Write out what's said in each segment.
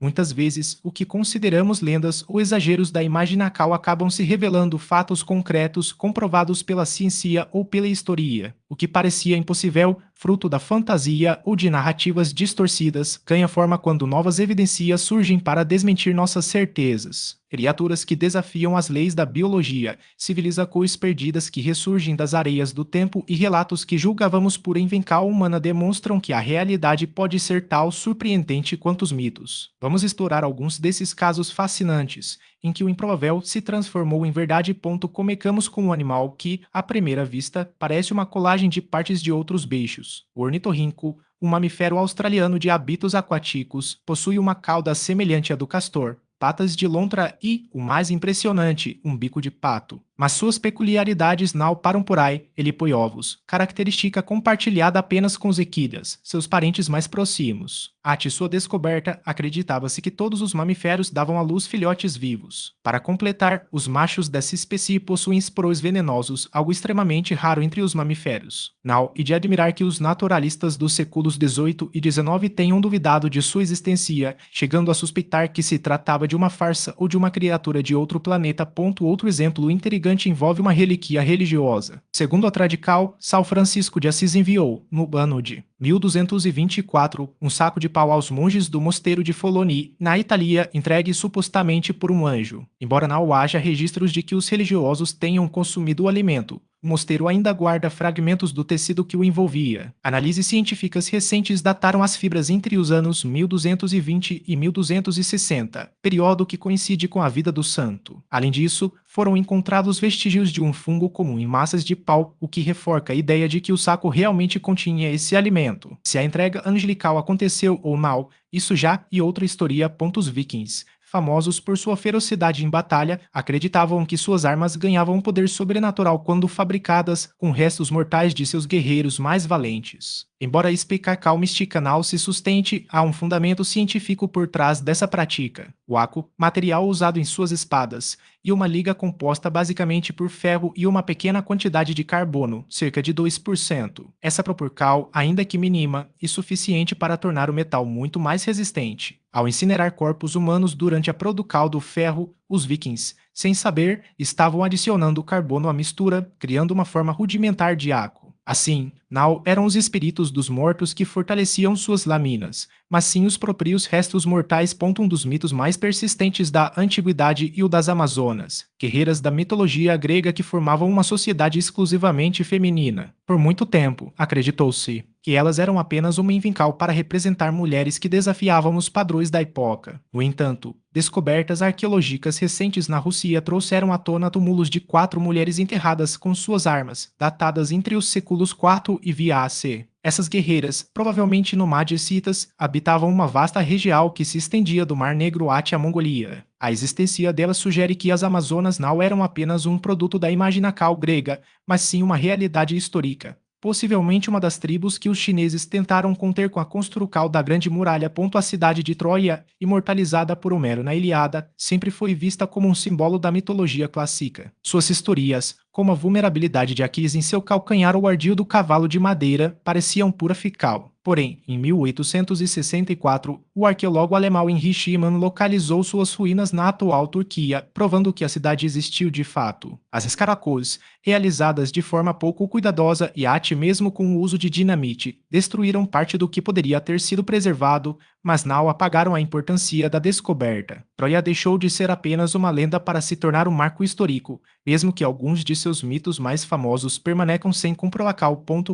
Muitas vezes, o que consideramos lendas ou exageros da imaginacal acabam se revelando fatos concretos comprovados pela ciência ou pela história. O que parecia impossível, fruto da fantasia ou de narrativas distorcidas, ganha forma quando novas evidências surgem para desmentir nossas certezas. Criaturas que desafiam as leis da biologia, civilizações perdidas que ressurgem das areias do tempo e relatos que julgávamos por invenção humana demonstram que a realidade pode ser tal surpreendente quanto os mitos. Vamos explorar alguns desses casos fascinantes, em que o improvável se transformou em verdade. Comecamos com um animal que, à primeira vista, parece uma colagem de partes de outros bichos. O ornitorrinco, um mamífero australiano de hábitos aquáticos, possui uma cauda semelhante à do castor, patas de lontra e, o mais impressionante, um bico de pato. Mas suas peculiaridades não param por aí. Ele põe ovos, característica compartilhada apenas com os equídeos, seus parentes mais próximos. Ante sua descoberta, acreditava-se que todos os mamíferos davam à luz filhotes vivos. Para completar, os machos dessa espécie possuem esporos venenosos, algo extremamente raro entre os mamíferos. Não é de admirar que os naturalistas dos séculos XVIII e XIX tenham duvidado de sua existência, chegando a suspeitar que se tratava de uma farsa ou de uma criatura de outro planeta. Outro exemplo intrigante envolve uma relíquia religiosa. Segundo a tradical, São Francisco de Assis enviou, no ano de 1224, um saco de pau aos monges do mosteiro de Foloni, na Itália, entregue supostamente por um anjo. Embora não haja registros de que os religiosos tenham consumido o alimento, o mosteiro ainda guarda fragmentos do tecido que o envolvia. Análises científicas recentes dataram as fibras entre os anos 1220 e 1260, período que coincide com a vida do santo. Além disso, foram encontrados vestígios de um fungo comum em massas de pau, o que reforça a ideia de que o saco realmente continha esse alimento. Se a entrega angelical aconteceu ou não, isso já e outra história. Os vikings, famosos por sua ferocidade em batalha, acreditavam que suas armas ganhavam um poder sobrenatural quando fabricadas com restos mortais de seus guerreiros mais valentes. Embora a explicação mística não se sustente, há um fundamento científico por trás dessa prática. O aço, material usado em suas espadas, e uma liga composta basicamente por ferro e uma pequena quantidade de carbono, cerca de 2%. Essa proporção, ainda que mínima, é suficiente para tornar o metal muito mais resistente. Ao incinerar corpos humanos durante a produção do ferro, os vikings, sem saber, estavam adicionando carbono à mistura, criando uma forma rudimentar de aço. Assim, não eram os espíritos dos mortos que fortaleciam suas lâminas, mas sim os próprios restos mortais. Um dos mitos mais persistentes da antiguidade e o das Amazonas, guerreiras da mitologia grega que formavam uma sociedade exclusivamente feminina. Por muito tempo, acreditou-se que elas eram apenas uma invenção para representar mulheres que desafiavam os padrões da época. No entanto, descobertas arqueológicas recentes na Rússia trouxeram à tona túmulos de 4 mulheres enterradas com suas armas, datadas entre os séculos IV e VAC. Essas guerreiras, provavelmente nomades citas, habitavam uma vasta região que se estendia do Mar Negro até a Mongolia. A existência delas sugere que as Amazonas não eram apenas um produto da imaginação grega, mas sim uma realidade histórica. Possivelmente uma das tribos que os chineses tentaram conter com a construção da Grande Muralha. A cidade de Troia, imortalizada por Homero na Ilíada, sempre foi vista como um símbolo da mitologia clássica. Suas histórias, como a vulnerabilidade de Aquiles em seu calcanhar ou o ardil do cavalo de madeira, pareciam pura ficção. Porém, em 1864, o arqueólogo alemão Heinrich Schliemann localizou suas ruínas na atual Turquia, provando que a cidade existiu de fato. As escaracôs, realizadas de forma pouco cuidadosa e até mesmo com o uso de dinamite, destruíram parte do que poderia ter sido preservado, mas não apagaram a importância da descoberta. Troia deixou de ser apenas uma lenda para se tornar um marco histórico, mesmo que alguns de seus mitos mais famosos permaneçam sem comprovar.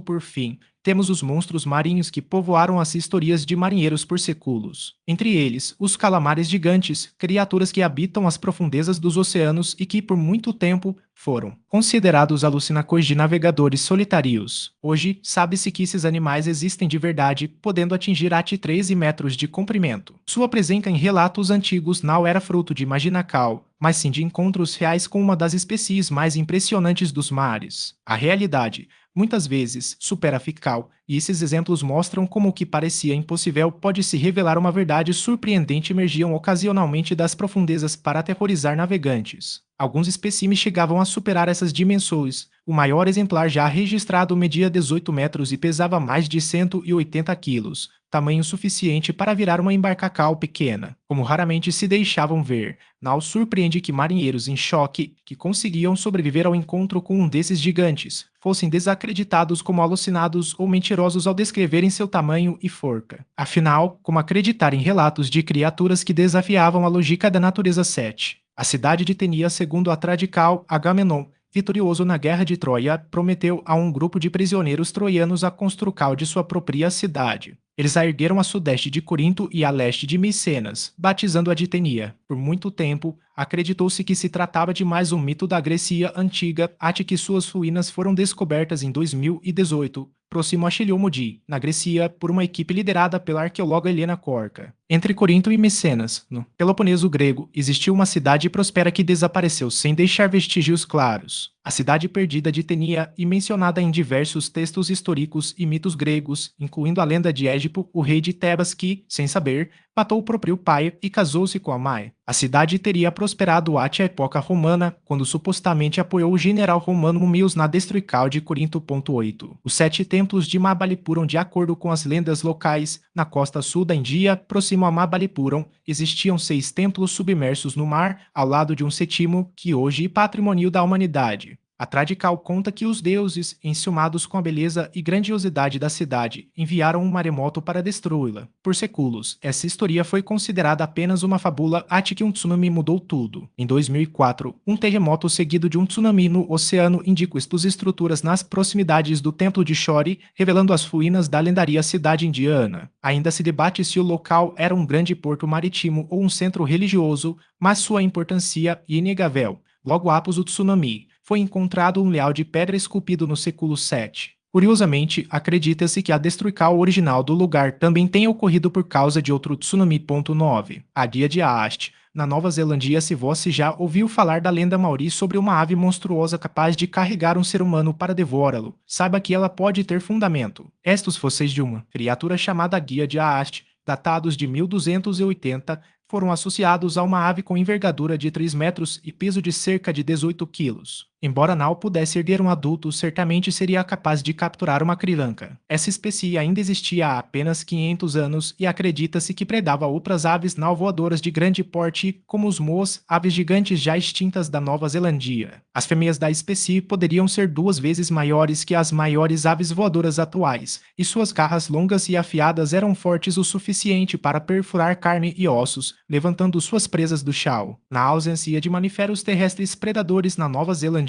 Por fim, temos os monstros marinhos que povoaram as histórias de marinheiros por séculos. Entre eles, os calamares gigantes, criaturas que habitam as profundezas dos oceanos e que, por muito tempo, foram considerados alucinações de navegadores solitários. Hoje, sabe-se que esses animais existem de verdade, podendo atingir até 13 metros de comprimento. Sua presença em relatos antigos não era fruto de imaginação, mas sim de encontros reais com uma das espécies mais impressionantes dos mares. A realidade, muitas vezes, supera a ficção, e esses exemplos mostram como o que parecia impossível pode se revelar uma verdade surpreendente. Emergiam ocasionalmente das profundezas para aterrorizar navegantes. Alguns espécimes chegavam a superar essas dimensões. O maior exemplar já registrado media 18 metros e pesava mais de 180 quilos, tamanho suficiente para virar uma embarcacal pequena, como raramente se deixavam ver. Não surpreende que marinheiros em choque, que conseguiam sobreviver ao encontro com um desses gigantes, fossem desacreditados como alucinados ou mentirosos ao descreverem seu tamanho e forca. Afinal, como acreditar em relatos de criaturas que desafiavam a lógica da natureza 7? A cidade de Tenia, segundo a tradical Agamenon, vitorioso na Guerra de Troia, prometeu a um grupo de prisioneiros troianos a construção de sua própria cidade. Eles a ergueram a sudeste de Corinto e a leste de Micenas, batizando-a de Tenia. Por muito tempo, acreditou-se que se tratava de mais um mito da Grécia antiga, até que suas ruínas foram descobertas em 2018, próximo a Chiliomodi, na Grécia, por uma equipe liderada pela arqueóloga Helena Korka. Entre Corinto e Micenas, no Peloponeso grego, existiu uma cidade próspera que desapareceu sem deixar vestígios claros. A cidade perdida de Tenia e mencionada em diversos textos históricos e mitos gregos, incluindo a lenda de Égipo, o rei de Tebas que, sem saber, matou o próprio pai e casou-se com a mãe. A cidade teria prosperado até a época romana, quando supostamente apoiou o general romano Mummius na destruição de Corinto. 8. Os 7 templos de Mabalipuram, de acordo com as lendas locais, na costa sul da Índia, próximo a Mabalipuram, existiam 6 templos submersos no mar, ao lado de um sétimo, que hoje é patrimônio da humanidade. A tradical conta que os deuses, enciumados com a beleza e grandiosidade da cidade, enviaram um maremoto para destruí-la. Por séculos, essa história foi considerada apenas uma fábula até que um tsunami mudou tudo. Em 2004, um terremoto seguido de um tsunami no oceano indicou estas estruturas nas proximidades do templo de Shori, revelando as ruínas da lendária cidade indiana. Ainda se debate se o local era um grande porto marítimo ou um centro religioso, mas sua importância é inegável. Logo após o tsunami, foi encontrado um leal de pedra esculpido no século 7. Curiosamente, acredita-se que a destruição original do lugar também tenha ocorrido por causa de outro tsunami. 9. A dia de Aast. Na Nova Zelândia, se você já ouviu falar da lenda maori sobre uma ave monstruosa capaz de carregar um ser humano para devorá-lo, saiba que ela pode ter fundamento. Estes fósseis de uma criatura chamada Guia de Aast, datados de 1280, foram associados a uma ave com envergadura de 3 metros e peso de cerca de 18 quilos. Embora não pudesse erguer um adulto, certamente seria capaz de capturar uma criança. Essa espécie ainda existia há apenas 500 anos e acredita-se que predava outras aves não voadoras de grande porte, como os moas, aves gigantes já extintas da Nova Zelândia. As fêmeas da espécie poderiam ser 2 vezes maiores que as maiores aves voadoras atuais, e suas garras longas e afiadas eram fortes o suficiente para perfurar carne e ossos, levantando suas presas do chão. Na ausência de mamíferos terrestres predadores na Nova Zelândia,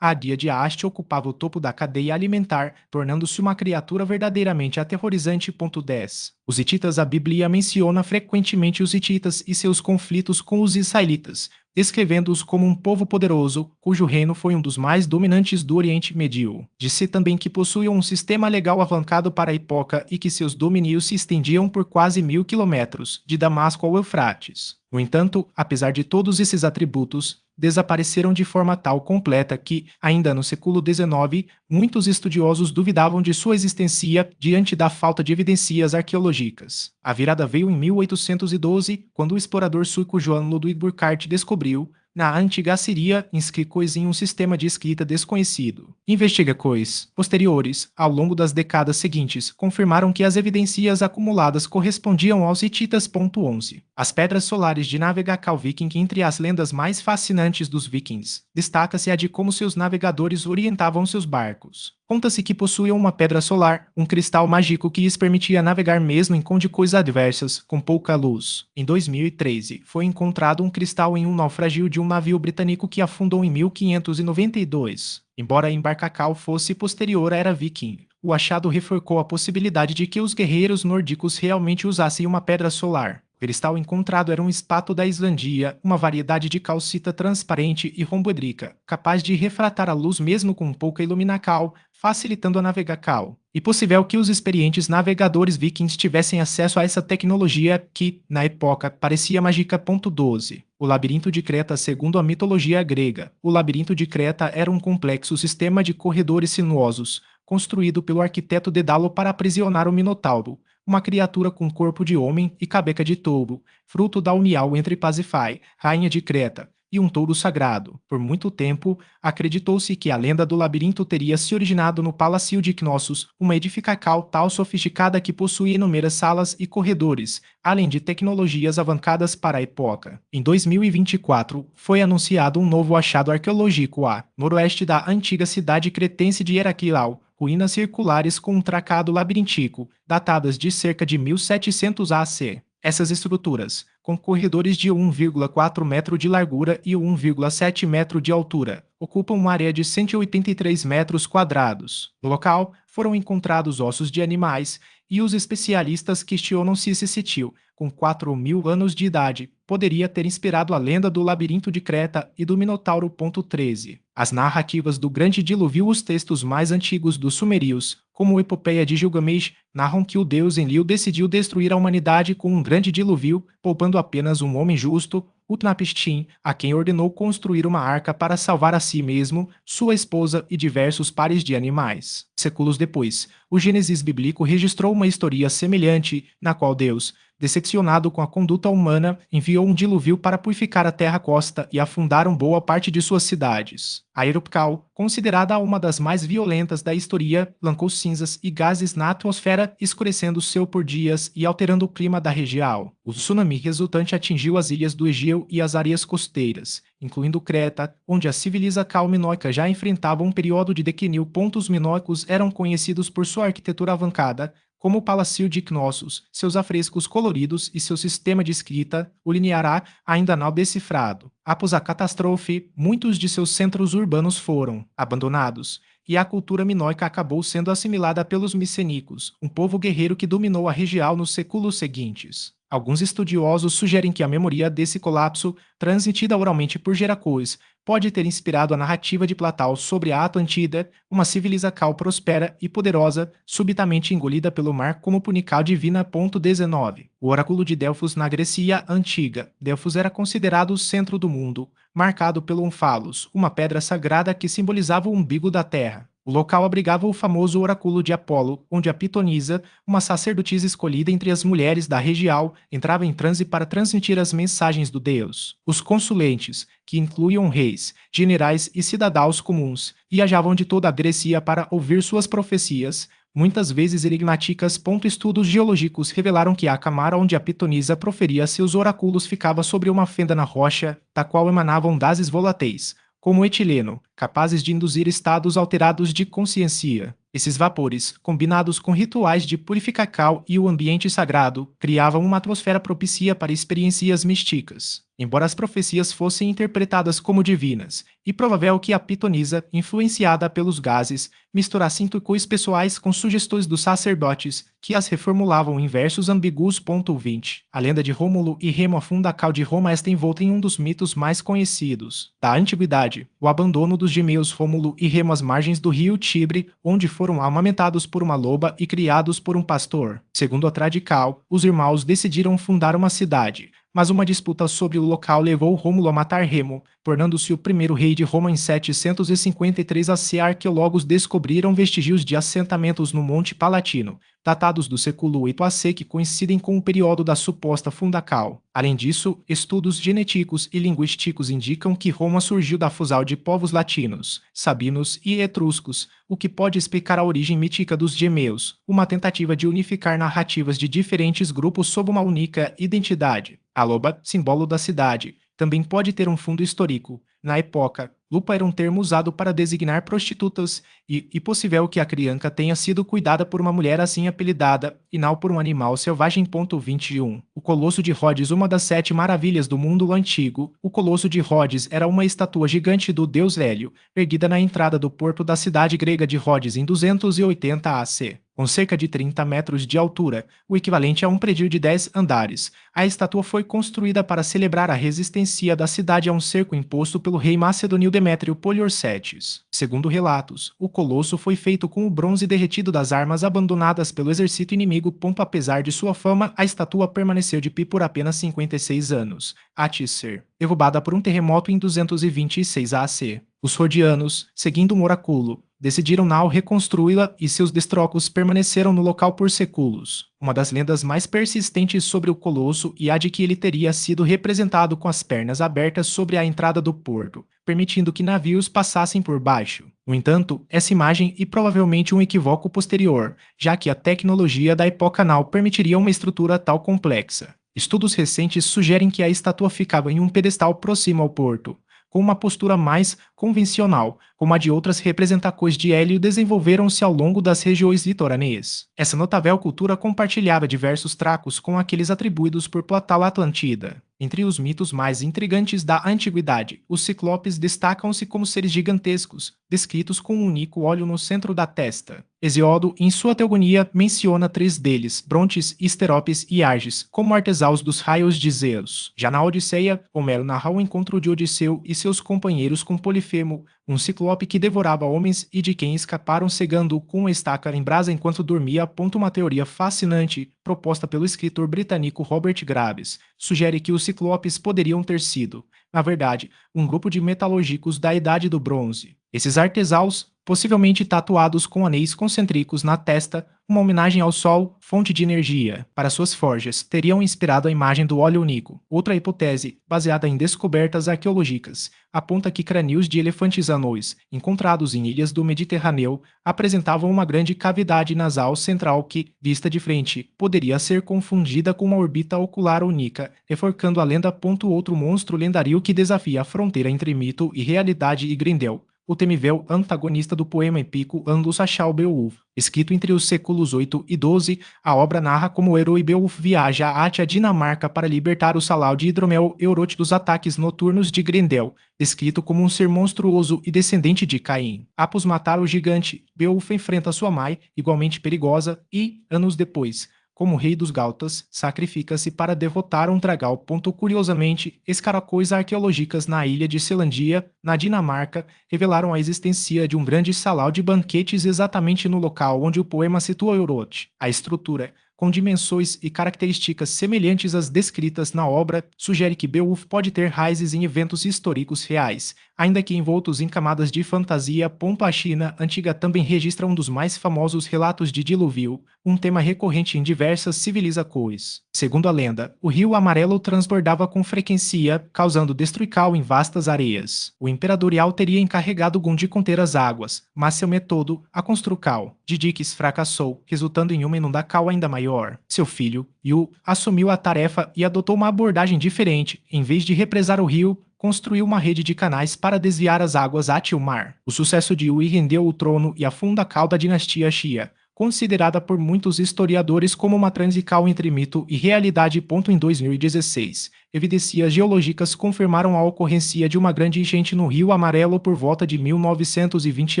a Guia de Aast ocupava o topo da cadeia alimentar, tornando-se uma criatura verdadeiramente aterrorizante. 10. Os hititas. A Bíblia menciona frequentemente os hititas e seus conflitos com os israelitas, descrevendo-os como um povo poderoso, cujo reino foi um dos mais dominantes do Oriente Médio. Disse também que possuíam um sistema legal avançado para a época e que seus domínios se estendiam por quase 1000 quilômetros, de Damasco ao Eufrates. No entanto, apesar de todos esses atributos, desapareceram de forma tal completa que, ainda no século XIX, muitos estudiosos duvidavam de sua existência diante da falta de evidências arqueológicas. A virada veio em 1812, quando o explorador sueco Johann Ludwig Burckhardt descobriu, na antiga Síria, inscrições em um sistema de escrita desconhecido. Investigações posteriores, ao longo das décadas seguintes, confirmaram que as evidências acumuladas correspondiam aos hititas. 11. As pedras solares de navegação viking. Entre as lendas mais fascinantes dos vikings, destaca-se a de como seus navegadores orientavam seus barcos. Conta-se que possuíam uma pedra solar, um cristal mágico que lhes permitia navegar mesmo em condições adversas, com pouca luz. Em 2013, foi encontrado um cristal em um naufrágio de um navio britânico que afundou em 1592. Embora a embarcação fosse posterior à era viking, o achado reforçou a possibilidade de que os guerreiros nórdicos realmente usassem uma pedra solar. O cristal encontrado era um espato da Islândia, uma variedade de calcita transparente e romboedrica, capaz de refratar a luz mesmo com pouca iluminação, facilitando a navegação. E possível que os experientes navegadores vikings tivessem acesso a essa tecnologia que, na época, parecia mágica. 12. O labirinto de Creta. Segundo a mitologia grega, o labirinto de Creta era um complexo sistema de corredores sinuosos, construído pelo arquiteto Dédalo para aprisionar o Minotauro, uma criatura com corpo de homem e cabeça de touro, fruto da união entre Pasífae, rainha de Creta, e um touro sagrado. Por muito tempo, acreditou-se que a lenda do labirinto teria se originado no Palácio de Knossos, uma edificação tal sofisticada que possuía inúmeras salas e corredores, além de tecnologias avançadas para a época. Em 2024, foi anunciado um novo achado arqueológico a noroeste da antiga cidade cretense de Heraquilau, ruínas circulares com um tracado labiríntico, datadas de cerca de 1700 AC. Essas estruturas, com corredores de 1,4 metro de largura e 1,7 metro de altura, ocupam uma área de 183 metros quadrados. No local, foram encontrados ossos de animais, e os especialistas questionam se esse sítio, com 4.000 anos de idade, poderia ter inspirado a lenda do labirinto de Creta e do Minotauro. 13. As narrativas do Grande Dilúvio. Os textos mais antigos dos sumérios, como a Epopeia de Gilgamesh, narram que o deus Enlil decidiu destruir a humanidade com um grande dilúvio, poupando apenas um homem justo, Utnapishtim, a quem ordenou construir uma arca para salvar a si mesmo, sua esposa e diversos pares de animais. Séculos depois, o Gênesis bíblico registrou uma história semelhante, na qual Deus, decepcionado com a conduta humana, enviou um dilúvio para purificar a terra-costa e afundaram boa parte de suas cidades. A Erupcal, considerada uma das mais violentas da história, lançou cinzas e gases na atmosfera, escurecendo o céu por dias e alterando o clima da região. O tsunami resultante atingiu as ilhas do Egeu e as áreas costeiras, incluindo Creta, onde a civilização minoica já enfrentava um período de declínio. Os minoicos eram conhecidos por sua arquitetura avançada, como o Palácio de Knossos, seus afrescos coloridos e seu sistema de escrita, o linear A, ainda não decifrado. Após a catástrofe, muitos de seus centros urbanos foram abandonados, e a cultura minoica acabou sendo assimilada pelos micênicos, um povo guerreiro que dominou a região nos séculos seguintes. Alguns estudiosos sugerem que a memória desse colapso, transmitida oralmente por Heracles, pode ter inspirado a narrativa de Platão sobre a Atlântida, uma civilização próspera e poderosa, subitamente engolida pelo mar como punical divina. 19. O oráculo de Delfos na Grécia Antiga. Delfos era considerado o centro do mundo, marcado pelo Omphalos, uma pedra sagrada que simbolizava o umbigo da terra. O local abrigava o famoso oráculo de Apolo, onde a Pitonisa, uma sacerdotisa escolhida entre as mulheres da região, entrava em transe para transmitir as mensagens do deus. Os consulentes, que incluíam reis, generais e cidadãos comuns, viajavam de toda a Grécia para ouvir suas profecias, muitas vezes enigmáticas. Estudos geológicos revelaram que a câmara onde a Pitonisa proferia seus oráculos ficava sobre uma fenda na rocha, da qual emanavam gases voláteis, como o etileno, capazes de induzir estados alterados de consciência. Esses vapores, combinados com rituais de purificação e o ambiente sagrado, criavam uma atmosfera propícia para experiências místicas. Embora as profecias fossem interpretadas como divinas, e provável que a Pitonisa, influenciada pelos gases, misturasse intuições pessoais com sugestões dos sacerdotes, que as reformulavam em versos ambíguos. 20. A lenda de Rômulo e Remo, a fundação de Roma, está envolta em um dos mitos mais conhecidos da antiguidade, o abandono dos gêmeos Rômulo e Remo às margens do rio Tibre, onde foram amamentados por uma loba e criados por um pastor. Segundo a tradição, os irmãos decidiram fundar uma cidade, mas uma disputa sobre o local levou Rômulo a matar Remo, tornando-se o primeiro rei de Roma em 753 AC. Arqueólogos descobriram vestígios de assentamentos no Monte Palatino, datados do século 8 AC, que coincidem com o período da suposta fundação. Além disso, estudos genéticos e linguísticos indicam que Roma surgiu da fusão de povos latinos, sabinos e etruscos, o que pode explicar a origem mítica dos gêmeos, uma tentativa de unificar narrativas de diferentes grupos sob uma única identidade. A loba, símbolo da cidade, também pode ter um fundo histórico. Na época, lupa era um termo usado para designar prostitutas e possível que a criança tenha sido cuidada por uma mulher assim apelidada e não por um animal selvagem. 21. O Colosso de Rhodes, uma das 7 maravilhas do mundo antigo. O Colosso de Rhodes era uma estátua gigante do deus Hélio, erguida na entrada do porto da cidade grega de Rhodes em 280 AC. Com cerca de 30 metros de altura, o equivalente a um prédio de 10 andares, a estátua foi construída para celebrar a resistência da cidade a um cerco imposto pelo rei macedônio Demétrio Poliorcetes. Segundo relatos, o colosso foi feito com o bronze derretido das armas abandonadas pelo exército inimigo. Apesar de sua fama, a estátua permaneceu de pé por apenas 56 anos, até ser derrubada por um terremoto em 226 AC. Os rhodianos, seguindo um oráculo, decidiram não reconstruí-la e seus destrocos permaneceram no local por séculos. Uma das lendas mais persistentes sobre o colosso é a de que ele teria sido representado com as pernas abertas sobre a entrada do porto, permitindo que navios passassem por baixo. No entanto, essa imagem é provavelmente um equívoco posterior, já que a tecnologia da época não permitiria uma estrutura tal complexa. Estudos recentes sugerem que a estátua ficava em um pedestal próximo ao porto, com uma postura mais convencional, como a de outras representações de Hélio desenvolveram-se ao longo das regiões litorâneas. Essa notável cultura compartilhava diversos traços com aqueles atribuídos por Platão à Atlântida. Entre os mitos mais intrigantes da antiguidade, os ciclopes destacam-se como seres gigantescos, descritos com um único olho no centro da testa. Hesíodo, em sua Teogonia, menciona 3 deles, Brontes, Histerópis e Arges, como artesaus dos raios de Zeus. Já na Odisseia, Homero narra o encontro de Odisseu e seus companheiros com Polifemo, um ciclope que devorava homens e de quem escaparam cegando-o com uma estaca em brasa enquanto dormia. Uma teoria fascinante, proposta pelo escritor britânico Robert Graves, sugere que os ciclopes poderiam ter sido, na verdade, um grupo de metalúrgicos da Idade do Bronze. Esses artesaus, possivelmente tatuados com anéis concêntricos na testa, uma homenagem ao Sol, fonte de energia, para suas forjas, teriam inspirado a imagem do óleo único. Outra hipótese, baseada em descobertas arqueológicas, aponta que crânios de elefantes anões, encontrados em ilhas do Mediterrâneo, apresentavam uma grande cavidade nasal central que, vista de frente, poderia ser confundida com uma órbita ocular única, reforçando a lenda. Outro monstro lendário que desafia a fronteira entre mito e realidade e Grendel, o temível antagonista do poema épico Andus Achal Beowulf. Escrito entre os séculos 8 e 12, a obra narra como o herói Beowulf viaja até a Dinamarca para libertar o Salau de Hidromel Eurote dos ataques noturnos de Grendel, descrito como um ser monstruoso e descendente de Caim. Após matar o gigante, Beowulf enfrenta sua mãe, igualmente perigosa, e, anos depois, como rei dos Gautas, sacrifica-se para derrotar um dragão. Curiosamente, escaracóis arqueológicas na ilha de Celandia, na Dinamarca, revelaram a existência de um grande salão de banquetes exatamente no local onde o poema situa Eurote. A estrutura, com dimensões e características semelhantes às descritas na obra, sugere que Beowulf pode ter raízes em eventos históricos reais, ainda que envoltos em camadas de fantasia. A China antiga também registra um dos mais famosos relatos de dilúvio, um tema recorrente em diversas civilizações. Segundo a lenda, o rio Amarelo transbordava com frequência, causando destruição em vastas areias. O imperador Yao teria encarregado Gun de conter as águas, mas seu método, a construção de diques, fracassou, resultando em uma inundação ainda maior. Seu filho, Yu, assumiu a tarefa e adotou uma abordagem diferente. Em vez de represar o rio, construiu uma rede de canais para desviar as águas até o mar. O sucesso de Yu rendeu o trono e a fundação da dinastia Xia, considerada por muitos historiadores como uma transição entre mito e realidade. Em 2016, evidências geológicas confirmaram a ocorrência de uma grande enchente no Rio Amarelo por volta de 1920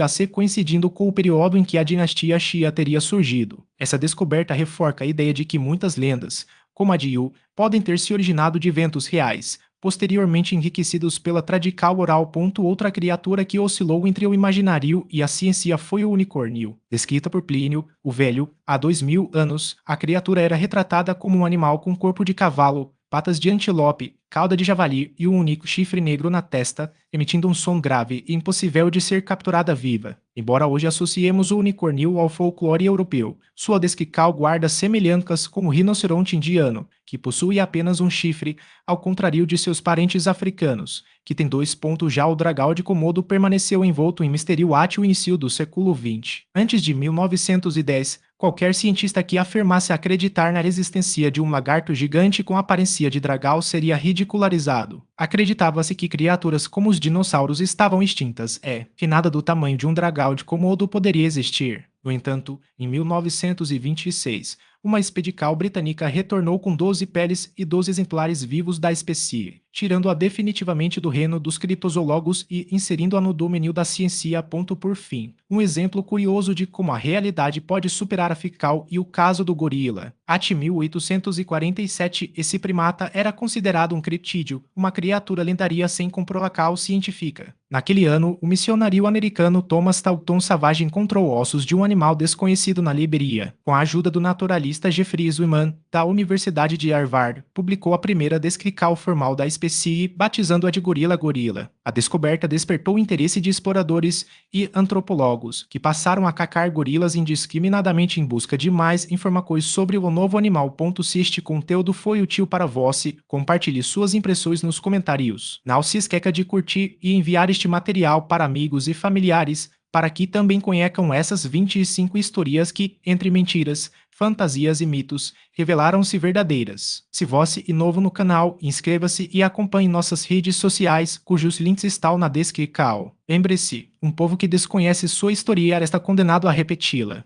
AC, coincidindo com o período em que a dinastia Xia teria surgido. Essa descoberta reforça a ideia de que muitas lendas, como a de Yu, podem ter se originado de eventos reais, posteriormente enriquecidos pela tradição oral. Outra criatura que oscilou entre o imaginário e a ciência foi o unicórnio. Descrita por Plínio, o Velho, há 2000 anos, a criatura era retratada como um animal com corpo de cavalo, patas de antilope, cauda de javali e um único chifre negro na testa, emitindo um som grave e impossível de ser capturada viva. Embora hoje associemos o unicórnio ao folclore europeu, sua descrição guarda semelhanças com o rinoceronte indiano, que possui apenas um chifre, ao contrário de seus parentes africanos, que tem 2. Já o dragão de Komodo permaneceu envolto em mistério até o início do século XX. Antes de 1910, qualquer cientista que afirmasse acreditar na existência de um lagarto gigante com aparência de dragão seria ridicularizado. Acreditava-se que criaturas como os dinossauros estavam extintas que nada do tamanho de um dragão de Komodo poderia existir. No entanto, em 1926, uma expedição britânica retornou com 12 peles e 12 exemplares vivos da espécie, tirando-a definitivamente do reino dos criptozoólogos e inserindo-a no domínio da ciência. Por fim, um exemplo curioso de como a realidade pode superar a ficção e o caso do gorila. Até 1847, esse primata era considerado um criptídeo, uma criatura lendária sem comprovação científica. Naquele ano, o missionário americano Thomas Dalton Savage encontrou ossos de um animal desconhecido na Libéria. Com a ajuda do naturalista Jeffrey Swiman, da Universidade de Harvard, publicou a primeira descrição formal da espécie espécie, batizando-a de gorila-gorila. A descoberta despertou o interesse de exploradores e antropólogos, que passaram a caçar gorilas indiscriminadamente em busca de mais informações sobre o novo animal. Se este conteúdo foi útil para você, compartilhe suas impressões nos comentários. Não se esqueça de curtir e enviar este material para amigos e familiares, para que também conheçam essas 25 histórias que, entre mentiras, fantasias e mitos, revelaram-se verdadeiras. Se você é novo no canal, inscreva-se e acompanhe nossas redes sociais, cujos links estão na descrição. Lembre-se, um povo que desconhece sua história está condenado a repeti-la.